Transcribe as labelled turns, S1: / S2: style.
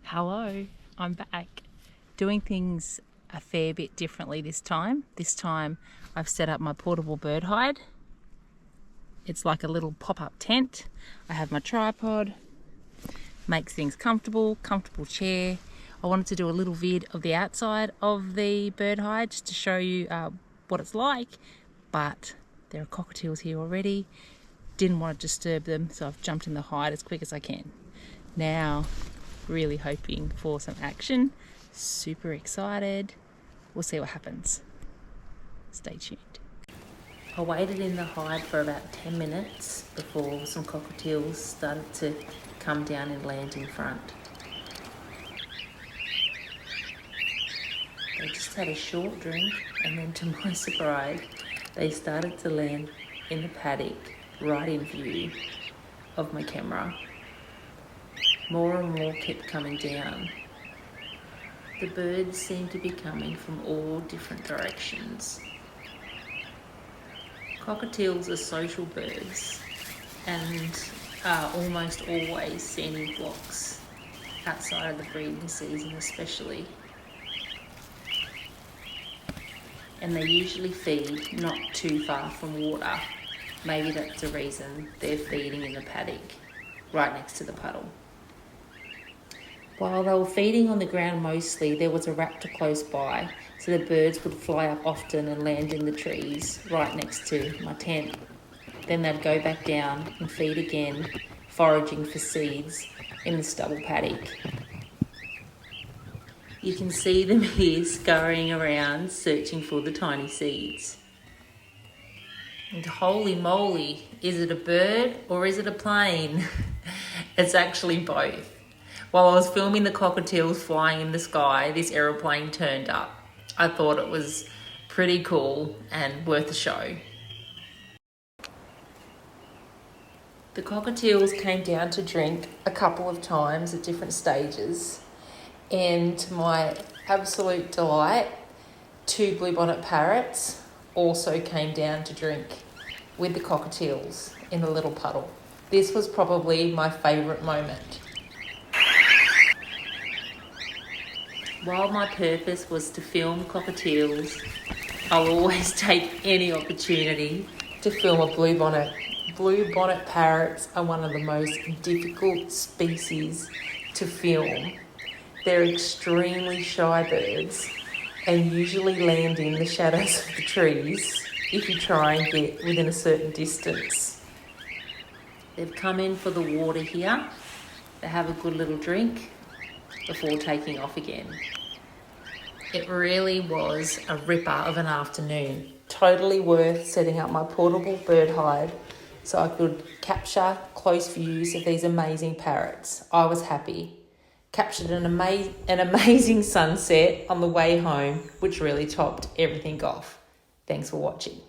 S1: Hello, I'm back. Doing things a fair bit differently this time. This time I've set up my portable bird hide. It's like a little pop-up tent. I have my tripod, makes things comfortable chair. I wanted to do a little vid of the outside of the bird hide just to show you what it's like, but there are cockatiels here already. Didn't want to disturb them, so I've jumped in the hide as quick as I can. Now, really hoping for some action. Super excited. We'll see what happens. Stay tuned. I waited in the hide for about 10 minutes before some cockatiels started to come down and land in front. They just had a short drink, and then to my surprise, they started to land in the paddock right in view of my camera. More and more kept coming down. The birds seemed to be coming from all different directions. Cockatiels are social birds and are almost always seen in flocks, outside of the breeding season especially. And they usually feed not too far from water. Maybe that's the reason they're feeding in the paddock, right next to the puddle. While they were feeding on the ground mostly, there was a raptor close by, so the birds would fly up often and land in the trees right next to my tent. Then they'd go back down and feed again, foraging for seeds in the stubble paddock. You can see them here scurrying around, searching for the tiny seeds. And holy moly, is it a bird or is it a plane? It's actually both. While I was filming the cockatiels flying in the sky, this aeroplane turned up. I thought it was pretty cool and worth a show. The cockatiels came down to drink a couple of times at different stages, and to my absolute delight, 2 blue bonnet parrots also came down to drink with the cockatiels in a little puddle. This was probably my favourite moment. While my purpose was to film cockatiels, I'll always take any opportunity to film a blue bonnet. Blue bonnet parrots are one of the most difficult species to film. They're extremely shy birds and usually land in the shadows of the trees if you try and get within a certain distance. They've come in for the water here. They have a good little drink before taking off again. It really was a ripper of an afternoon. Totally worth setting up my portable bird hide so I could capture close views of these amazing parrots. I was happy. Captured an amazing sunset on the way home, which really topped everything off. Thanks for watching.